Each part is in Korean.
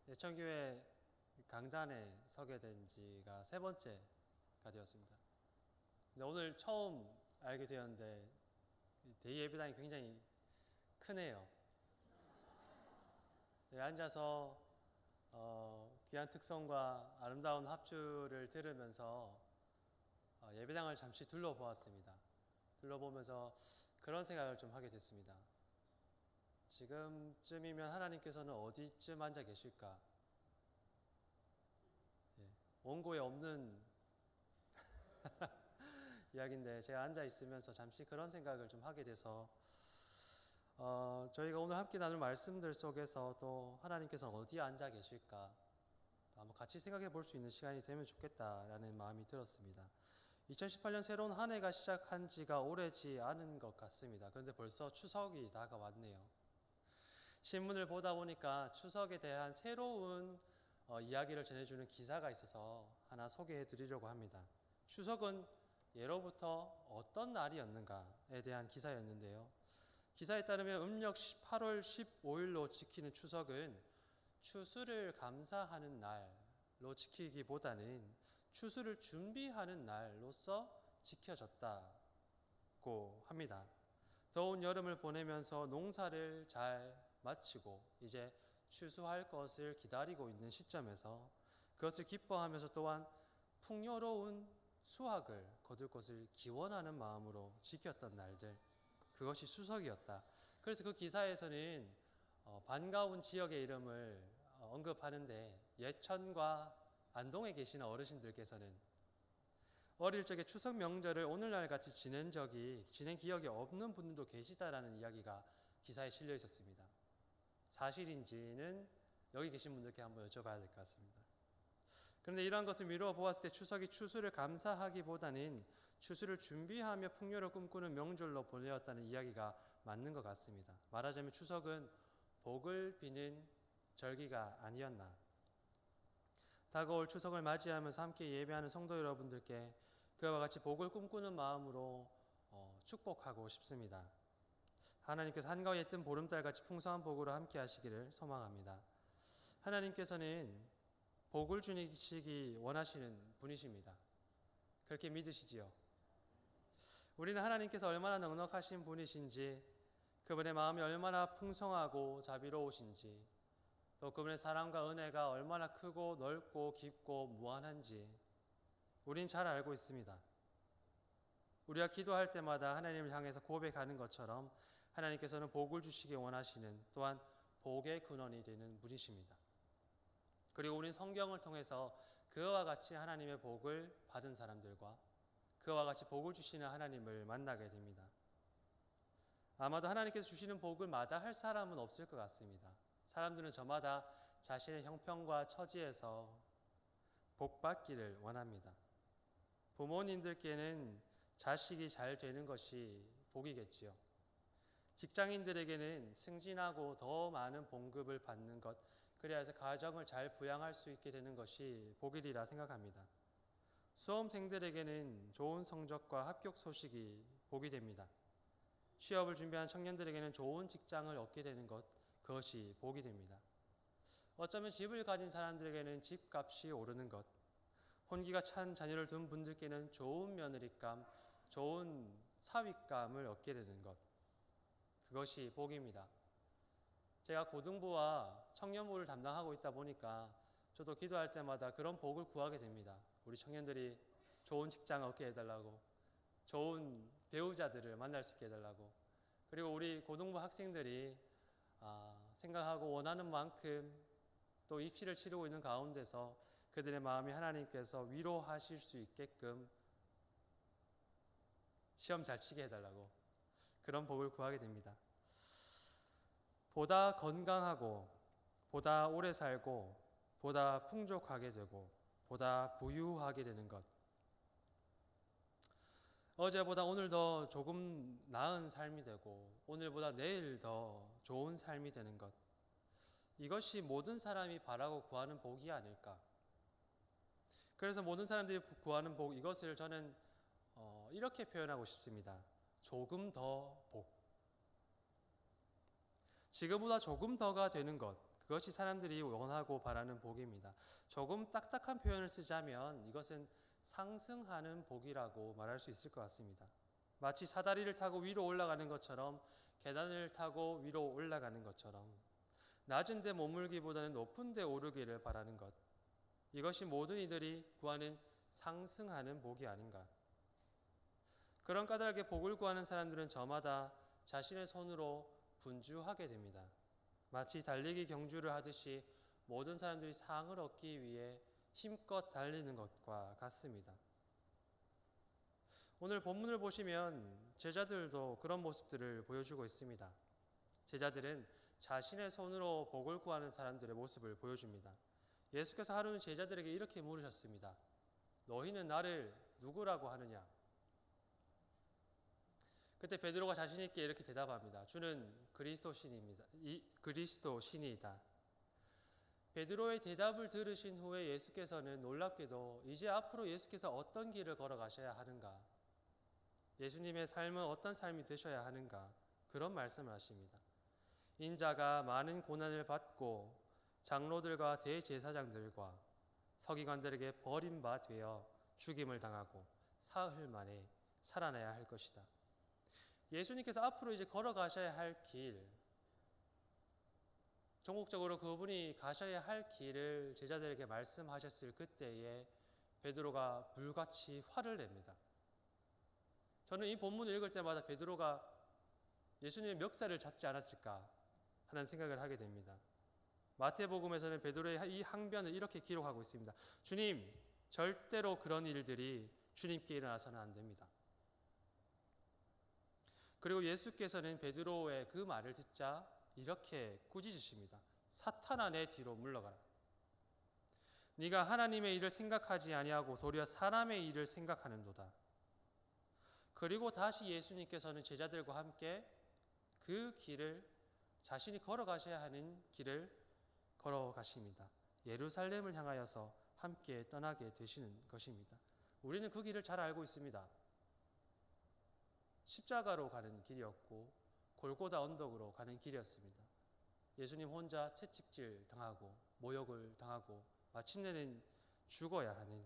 예천교회 강단에 서게 된 지가 세 번째가 되었습니다. 근데 오늘 처음 알게 되었는데 대예배당이 굉장히 크네요. 네, 앉아서 귀한 특성과 아름다운 합주를 들으면서 예배당을 잠시 둘러보았습니다. 둘러보면서 그런 생각을 좀 하게 됐습니다. 지금쯤이면 하나님께서는 어디쯤 앉아 계실까? 원고에 없는 이야기인데 제가 앉아 있으면서 잠시 그런 생각을 좀 하게 돼서 저희가 오늘 함께 나눌 말씀들 속에서 또 하나님께서는 어디에 앉아 계실까? 한번 같이 생각해 볼 수 있는 시간이 되면 좋겠다라는 마음이 들었습니다. 2018년 새로운 한 해가 시작한 지가 오래지 않은 것 같습니다. 그런데 벌써 추석이 다가왔네요. 신문을 보다 보니까 추석에 대한 새로운 이야기를 전해주는 기사가 있어서 하나 소개해 드리려고 합니다. 추석은 예로부터 어떤 날이었는가에 대한 기사였는데요. 기사에 따르면 음력 8월 15일로 지키는 추석은 추수를 감사하는 날로 지키기보다는 추수를 준비하는 날로서 지켜졌다고 합니다. 더운 여름을 보내면서 농사를 잘 마치고 이제 추수할 것을 기다리고 있는 시점에서 그것을 기뻐하면서 또한 풍요로운 수확을 거둘 것을 기원하는 마음으로 지켰던 날들, 그것이 추석이었다. 그래서 그 기사에서는 반가운 지역의 이름을 언급하는데 예천과 안동에 계시는 어르신들께서는 어릴 적에 추석 명절을 오늘날 같이 지낸 기억이 없는 분들도 계시다라는 이야기가 기사에 실려 있었습니다. 사실인지는 여기 계신 분들께 한번 여쭤봐야 될 것 같습니다. 그런데 이러한 것을 미루어 보았을 때 추석이 추수를 감사하기보다는 추수를 준비하며 풍요를 꿈꾸는 명절로 보내었다는 이야기가 맞는 것 같습니다. 말하자면 추석은 복을 비는 절기가 아니었나. 다가올 추석을 맞이하면서 함께 예배하는 성도 여러분들께 그와 같이 복을 꿈꾸는 마음으로 축복하고 싶습니다. 하나님께서 한가위에 뜬 보름달같이 풍성한 복으로 함께 하시기를 소망합니다. 하나님께서는 복을 주시기 원하시는 분이십니다. 그렇게 믿으시지요? 우리는 하나님께서 얼마나 넉넉하신 분이신지, 그분의 마음이 얼마나 풍성하고 자비로우신지, 또 그분의 사랑과 은혜가 얼마나 크고 넓고 깊고 무한한지 우린 잘 알고 있습니다. 우리가 기도할 때마다 하나님을 향해서 고백하는 것처럼 하나님께서는 복을 주시기 원하시는, 또한 복의 근원이 되는 분이십니다. 그리고 우린 성경을 통해서 그와 같이 하나님의 복을 받은 사람들과 그와 같이 복을 주시는 하나님을 만나게 됩니다. 아마도 하나님께서 주시는 복을 마다할 사람은 없을 것 같습니다. 사람들은 저마다 자신의 형편과 처지에서 복받기를 원합니다. 부모님들께는 자식이 잘 되는 것이 복이겠지요. 직장인들에게는 승진하고 더 많은 봉급을 받는 것, 그래야 해서 가정을 잘 부양할 수 있게 되는 것이 복이라 생각합니다. 수험생들에게는 좋은 성적과 합격 소식이 복이 됩니다. 취업을 준비하는 청년들에게는 좋은 직장을 얻게 되는 것, 그것이 복이 됩니다. 어쩌면 집을 가진 사람들에게는 집값이 오르는 것, 혼기가 찬 자녀를 둔 분들께는 좋은 며느리감, 좋은 사위감을 얻게 되는 것, 그것이 복입니다. 제가 고등부와 청년부를 담당하고 있다 보니까 저도 기도할 때마다 그런 복을 구하게 됩니다. 우리 청년들이 좋은 직장을 얻게 해달라고, 좋은 배우자들을 만날 수 있게 해달라고, 그리고 우리 고등부 학생들이 생각하고 원하는 만큼 또 입시를 치르고 있는 가운데서 그들의 마음이 하나님께서 위로하실 수 있게끔 시험 잘 치게 해달라고, 그런 복을 구하게 됩니다. 보다 건강하고, 보다 오래 살고, 보다 풍족하게 되고, 보다 부유하게 되는 것, 어제보다 오늘 더 조금 나은 삶이 되고 오늘보다 내일 더 좋은 삶이 되는 것, 이것이 모든 사람이 바라고 구하는 복이 아닐까. 그래서 모든 사람들이 구하는 복, 이것을 저는 이렇게 표현하고 싶습니다. 조금 더 복. 지금보다 조금 더가 되는 것, 그것이 사람들이 원하고 바라는 복입니다. 조금 딱딱한 표현을 쓰자면 이것은 상승하는 복이라고 말할 수 있을 것 같습니다. 마치 사다리를 타고 위로 올라가는 것처럼, 계단을 타고 위로 올라가는 것처럼 낮은 데 머물기보다는 높은 데 오르기를 바라는 것, 이것이 모든 이들이 구하는 상승하는 복이 아닌가. 그런 까닭에 복을 구하는 사람들은 저마다 자신의 손으로 분주하게 됩니다. 마치 달리기 경주를 하듯이 모든 사람들이 상을 얻기 위해 힘껏 달리는 것과 같습니다. 오늘 본문을 보시면 제자들도 그런 모습들을 보여주고 있습니다. 제자들은 자신의 손으로 복을 구하는 사람들의 모습을 보여줍니다. 예수께서 하루는 제자들에게 이렇게 물으셨습니다. 너희는 나를 누구라고 하느냐? 그때 베드로가 자신 있게 이렇게 대답합니다. 주는 그리스도 신이다. 베드로의 대답을 들으신 후에 예수께서는 놀랍게도 이제 앞으로 예수께서 어떤 길을 걸어가셔야 하는가, 예수님의 삶은 어떤 삶이 되셔야 하는가, 그런 말씀을 하십니다. 인자가 많은 고난을 받고 장로들과 대제사장들과 서기관들에게 버림받아 죽임을 당하고 사흘 만에 살아나야 할 것이다. 예수님께서 앞으로 이제 걸어가셔야 할 길, 전국적으로 그분이 가셔야 할 길을 제자들에게 말씀하셨을 그때에 베드로가 불같이 화를 냅니다. 저는 이 본문을 읽을 때마다 베드로가 예수님의 멱살을 잡지 않았을까 하는 생각을 하게 됩니다. 마태복음에서는 베드로의 이 항변을 이렇게 기록하고 있습니다. 주님, 절대로 그런 일들이 주님께 일어나서는 안 됩니다. 그리고 예수께서는 베드로의 그 말을 듣자 이렇게 꾸짖으십니다. 사탄아, 내 뒤로 물러가라. 네가 하나님의 일을 생각하지 아니하고 도리어 사람의 일을 생각하는도다. 그리고 다시 예수님께서는 제자들과 함께 그 길을, 자신이 걸어가셔야 하는 길을 걸어가십니다. 예루살렘을 향하여서 함께 떠나게 되시는 것입니다. 우리는 그 길을 잘 알고 있습니다. 십자가로 가는 길이었고 골고다 언덕으로 가는 길이었습니다. 예수님 혼자 채찍질 당하고 모욕을 당하고 마침내는 죽어야 하는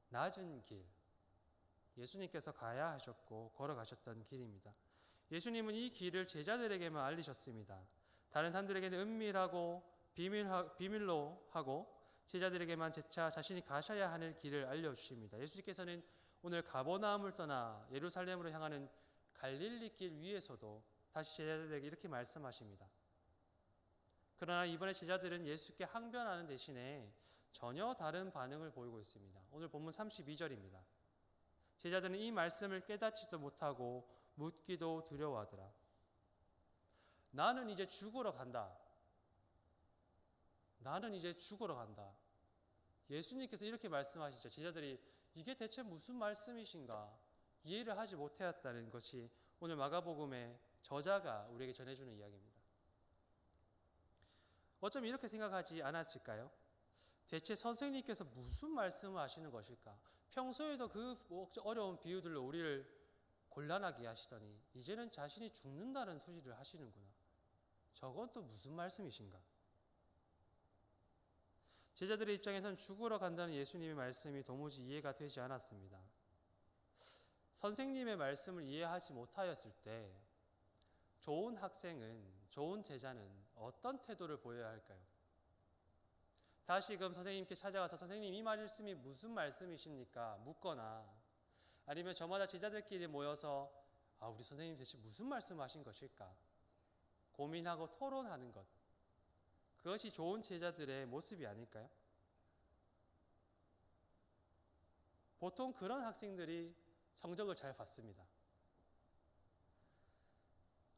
낮은 길, 예수님께서 가야 하셨고 걸어가셨던 길입니다. 예수님은 이 길을 제자들에게만 알리셨습니다. 다른 사람들에게는 은밀하고 비밀로 하고 제자들에게만 재차 자신이 가셔야 하는 길을 알려주십니다. 예수님께서는 오늘 가버나움을 떠나 예루살렘으로 향하는 갈릴리 길 위에서도 다시 제자들에게 이렇게 말씀하십니다. 그러나 이번에 제자들은 예수께 항변하는 대신에 전혀 다른 반응을 보이고 있습니다. 오늘 본문 32절입니다. 제자들은 이 말씀을 깨닫지도 못하고 묻기도 두려워하더라. 나는 이제 죽으러 간다. 나는 이제 죽으러 간다. 예수님께서 이렇게 말씀하시죠. 제자들이 이게 대체 무슨 말씀이신가 이해를 하지 못하였다는 것이 오늘 마가복음의 저자가 우리에게 전해주는 이야기입니다. 어쩌면 이렇게 생각하지 않았을까요? 대체 선생님께서 무슨 말씀을 하시는 것일까? 평소에도 그 어려운 비유들로 우리를 곤란하게 하시더니 이제는 자신이 죽는다는 소리를 하시는구나. 저건 또 무슨 말씀이신가? 제자들의 입장에선 죽으러 간다는 예수님의 말씀이 도무지 이해가 되지 않았습니다. 선생님의 말씀을 이해하지 못하였을 때 좋은 학생은, 좋은 제자는 어떤 태도를 보여야 할까요? 다시금 선생님께 찾아가서 선생님 이 말씀이 무슨 말씀이십니까? 묻거나 아니면 저마다 제자들끼리 모여서 우리 선생님 대체 무슨 말씀하신 것일까? 고민하고 토론하는 것, 그것이 좋은 제자들의 모습이 아닐까요? 보통 그런 학생들이 성적을 잘 받습니다.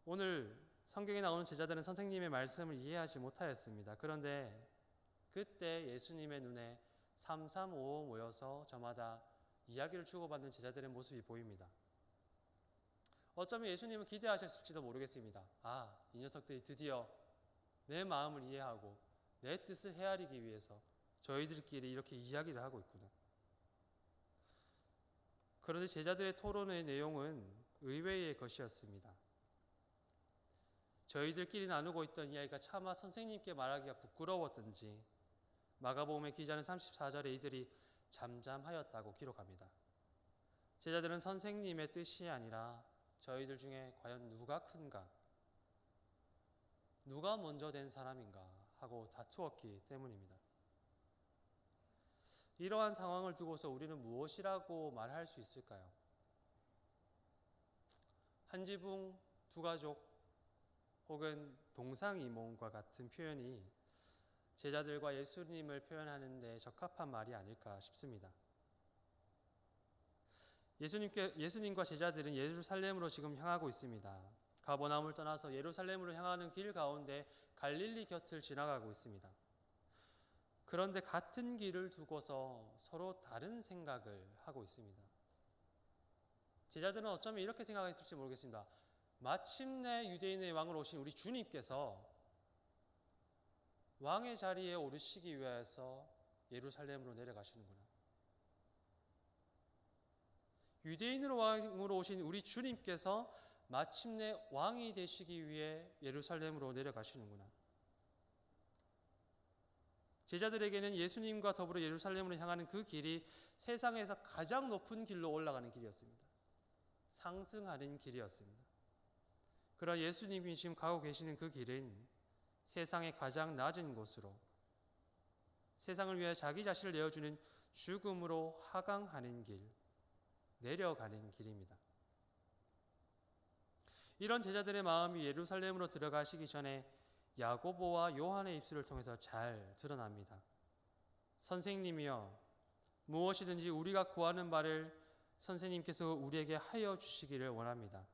오늘 성경에 나오는 제자들은 선생님의 말씀을 이해하지 못하였습니다. 그런데 그때 예수님의 눈에 335 모여서 저마다 이야기를 주고받는 제자들의 모습이 보입니다. 어쩌면 예수님은 기대하셨을지도 모르겠습니다. 이 녀석들이 드디어 내 마음을 이해하고 내 뜻을 헤아리기 위해서 저희들끼리 이렇게 이야기를 하고 있구나. 그런데 제자들의 토론의 내용은 의외의 것이었습니다. 저희들끼리 나누고 있던 이야기가 차마 선생님께 말하기가 부끄러웠던지 마가복음의 기자는 34절에 이들이 잠잠하였다고 기록합니다. 제자들은 선생님의 뜻이 아니라 저희들 중에 과연 누가 큰가, 누가 먼저 된 사람인가 하고 다투었기 때문입니다. 이러한 상황을 두고서 우리는 무엇이라고 말할 수 있을까요? 한 지붕 두 가족 혹은 동상이몽과 같은 표현이 제자들과 예수님을 표현하는 데 적합한 말이 아닐까 싶습니다. 예수님과 제자들은 예루살렘으로 지금 향하고 있습니다. 가버나움을 떠나서 예루살렘으로 향하는 길 가운데 갈릴리 곁을 지나가고 있습니다. 그런데 같은 길을 두고서 서로 다른 생각을 하고 있습니다. 제자들은 어쩌면 이렇게 생각했을지 모르겠습니다. 마침내 유대인의 왕으로 오신 우리 주님께서 왕의 자리에 오르시기 위해서 예루살렘으로 내려가시는구나. 유대인으로 왕으로 오신 우리 주님께서 마침내 왕이 되시기 위해 예루살렘으로 내려가시는구나. 제자들에게는 예수님과 더불어 예루살렘으로 향하는 그 길이 세상에서 가장 높은 길로 올라가는 길이었습니다. 상승하는 길이었습니다. 그러나 예수님이 지금 가고 계시는 그 길은 세상의 가장 낮은 곳으로, 세상을 위해 자기 자신을 내어주는 죽음으로 하강하는 길, 내려가는 길입니다. 이런 제자들의 마음이 예루살렘으로 들어가시기 전에 야고보와 요한의 입술을 통해서 잘 드러납니다. 선생님이여, 무엇이든지 우리가 구하는 바를 선생님께서 우리에게 하여 주시기를 원합니다.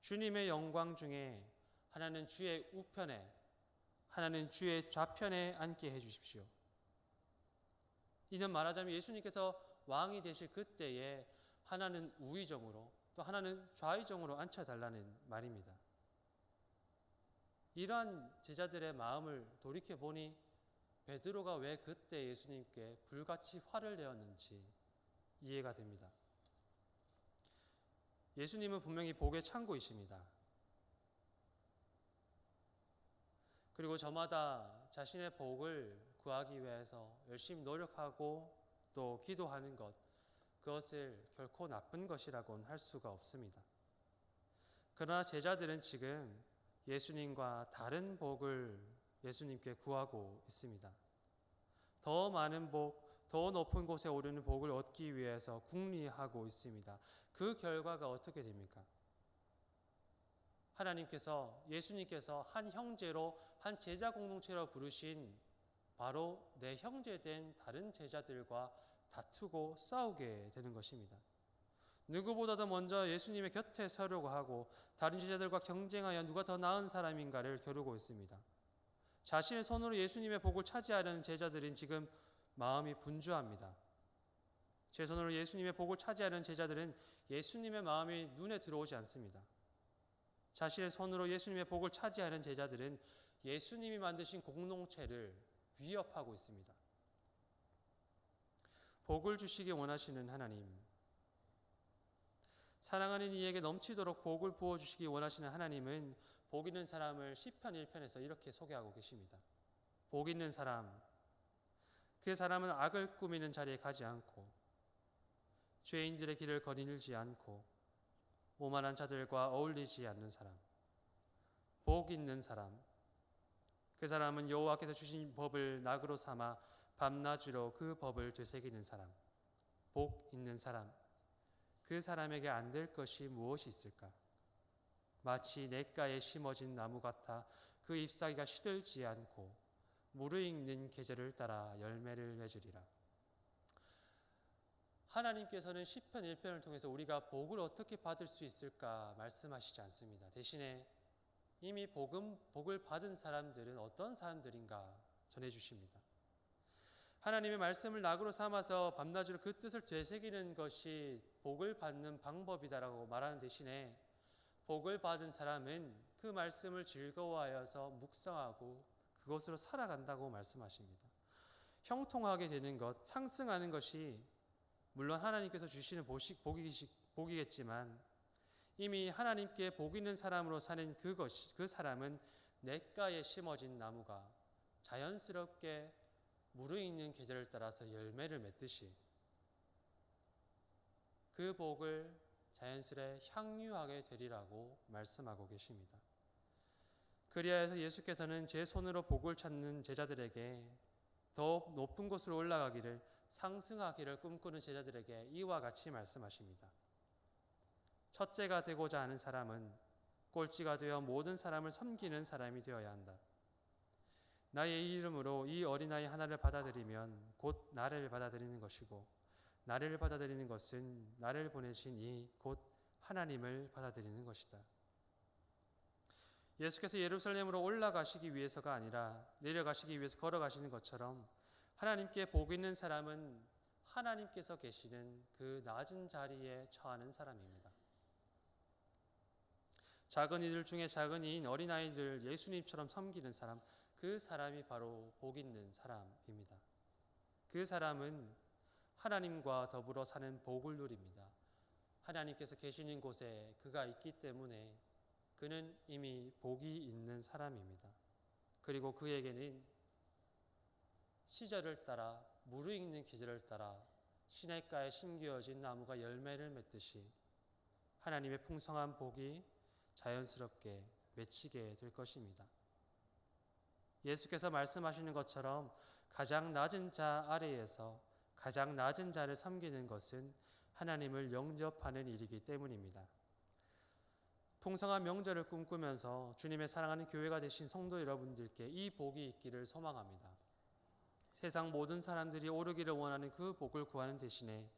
주님의 영광 중에 하나는 주의 우편에, 하나는 주의 좌편에 앉게 해 주십시오. 이는 말하자면 예수님께서 왕이 되실 그때에 하나는 우의정으로 또 하나는 좌의정으로 앉혀달라는 말입니다. 이러한 제자들의 마음을 돌이켜보니 베드로가 왜 그때 예수님께 불같이 화를 내었는지 이해가 됩니다. 예수님은 분명히 복의 창고이십니다. 그리고 저마다 자신의 복을 구하기 위해서 열심히 노력하고 또 기도하는 것, 그것을 결코 나쁜 것이라고는 할 수가 없습니다. 그러나 제자들은 지금 예수님과 다른 복을 예수님께 구하고 있습니다. 더 많은 복, 더 높은 곳에 오르는 복을 얻기 위해서 궁리하고 있습니다. 그 결과가 어떻게 됩니까? 하나님께서, 예수님께서 한 형제로, 한 제자 공동체로 부르신 바로 내 형제된 다른 제자들과 다투고 싸우게 되는 것입니다. 누구보다도 먼저 예수님의 곁에 서려고 하고 다른 제자들과 경쟁하여 누가 더 나은 사람인가를 겨루고 있습니다. 자신의 손으로 예수님의 복을 차지하려는 제자들은 지금 마음이 분주합니다. 제 손으로 예수님의 복을 차지하려는 제자들은 예수님의 마음이 눈에 들어오지 않습니다. 자신의 손으로 예수님의 복을 차지하려는 제자들은 예수님이 만드신 공동체를 위협하고 있습니다. 복을 주시기 원하시는 하나님, 사랑하는 이에게 넘치도록 복을 부어주시기 원하시는 하나님은 복 있는 사람을 시편 1편에서 이렇게 소개하고 계십니다. 복 있는 사람, 그 사람은 악을 꾸미는 자리에 가지 않고 죄인들의 길을 거닐지 않고 오만한 자들과 어울리지 않는 사람. 복 있는 사람, 그 사람은 여호와께서 주신 법을 낙으로 삼아 밤낮으로 그 법을 되새기는 사람. 복 있는 사람, 그 사람에게 안 될 것이 무엇이 있을까? 마치 냇가에 심어진 나무 같아 그 잎사귀가 시들지 않고 무르익는 계절을 따라 열매를 맺으리라. 하나님께서는 시편 1편을 통해서 우리가 복을 어떻게 받을 수 있을까 말씀하시지 않습니다. 대신에 이미 복을 받은 사람들은 어떤 사람들인가 전해주십니다. 하나님의 말씀을 낙으로 삼아서 밤낮으로 그 뜻을 되새기는 것이 복을 받는 방법이다라고 말하는 대신에 복을 받은 사람은 그 말씀을 즐거워하여서 묵상하고 그것으로 살아간다고 말씀하십니다. 형통하게 되는 것, 상승하는 것이 물론 하나님께서 주시는 복이겠지만 이미 하나님께 복 있는 사람으로 사는 그 사람은 냇가에 심어진 나무가 자연스럽게 무르익는 계절을 따라서 열매를 맺듯이 그 복을 자연스레 향유하게 되리라고 말씀하고 계십니다. 그리하여서 예수께서는 제 손으로 복을 찾는 제자들에게 더 높은 곳으로 올라가기를, 상승하기를 꿈꾸는 제자들에게 이와 같이 말씀하십니다. 첫째가 되고자 하는 사람은 꼴찌가 되어 모든 사람을 섬기는 사람이 되어야 한다. 나의 이름으로 이 어린아이 하나를 받아들이면 곧 나를 받아들이는 것이고, 나를 받아들이는 것은 나를 보내신 이 곧 하나님을 받아들이는 것이다. 예수께서 예루살렘으로 올라가시기 위해서가 아니라 내려가시기 위해서 걸어가시는 것처럼 하나님께 복 있는 사람은 하나님께서 계시는 그 낮은 자리에 처하는 사람입니다. 작은 이들 중에 작은 이인 어린아이들 예수님처럼 섬기는 사람, 그 사람이 바로 복 있는 사람입니다. 그 사람은 하나님과 더불어 사는 복을 누립니다. 하나님께서 계시는 곳에 그가 있기 때문에 그는 이미 복이 있는 사람입니다. 그리고 그에게는 시절을 따라, 무르익는 계절을 따라 시냇가에 심겨진 나무가 열매를 맺듯이 하나님의 풍성한 복이 자연스럽게 맺히게 될 것입니다. 예수께서 말씀하시는 것처럼 가장 낮은 자 아래에서 가장 낮은 자를 섬기는 것은 하나님을 영접하는 일이기 때문입니다. 풍성한 명절을 꿈꾸면서 주님의 사랑하는 교회가 되신 성도 여러분들께 이 복이 있기를 소망합니다. 세상 모든 사람들이 오르기를 원하는 그 복을 구하는 대신에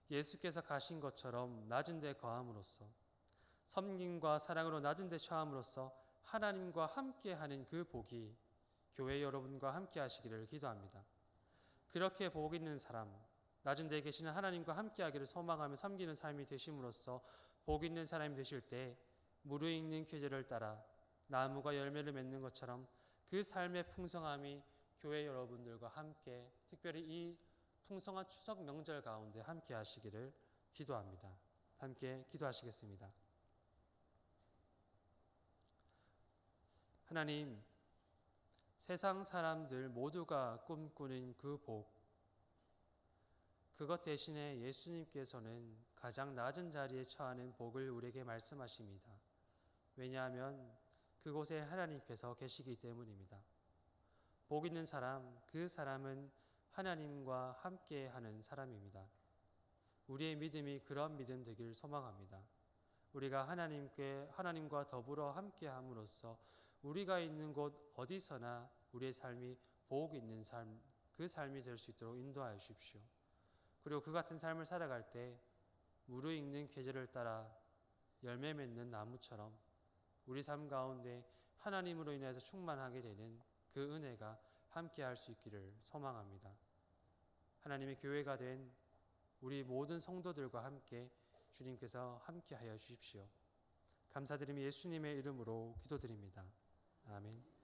예수께서 가신 것처럼 낮은 데 거함으로써, 섬김과 사랑으로 낮은 데 처함으로써 하나님과 함께하는 그 복이 교회 여러분과 함께 하시기를 기도합니다. 그렇게 복 있는 사람, 낮은 데 계시는 하나님과 함께하기를 소망하며 섬기는 삶이 되심으로써 복 있는 사람이 되실 때 무르익는 계절을 따라 나무가 열매를 맺는 것처럼 그 삶의 풍성함이 교회 여러분들과 함께, 특별히 이 풍성한 추석 명절 가운데 함께 하시기를 기도합니다. 함께 기도하시겠습니다. 하나님, 세상 사람들 모두가 꿈꾸는 그 복, 그것 대신에 예수님께서는 가장 낮은 자리에 처하는 복을 우리에게 말씀하십니다. 왜냐하면 그곳에 하나님께서 계시기 때문입니다. 복 있는 사람, 그 사람은 하나님과 함께하는 사람입니다. 우리의 믿음이 그런 믿음 되기를 소망합니다. 우리가 하나님과 더불어 함께함으로써 우리가 있는 곳 어디서나 우리의 삶이 복 있는 삶, 그 삶이 될 수 있도록 인도하여 주십시오. 그리고 그 같은 삶을 살아갈 때 무르익는 계절을 따라 열매 맺는 나무처럼 우리 삶 가운데 하나님으로 인해서 충만하게 되는 그 은혜가 함께할 수 있기를 소망합니다. 하나님의 교회가 된 우리 모든 성도들과 함께 주님께서 함께하여 주십시오. 감사드리며 예수님의 이름으로 기도드립니다. 아멘.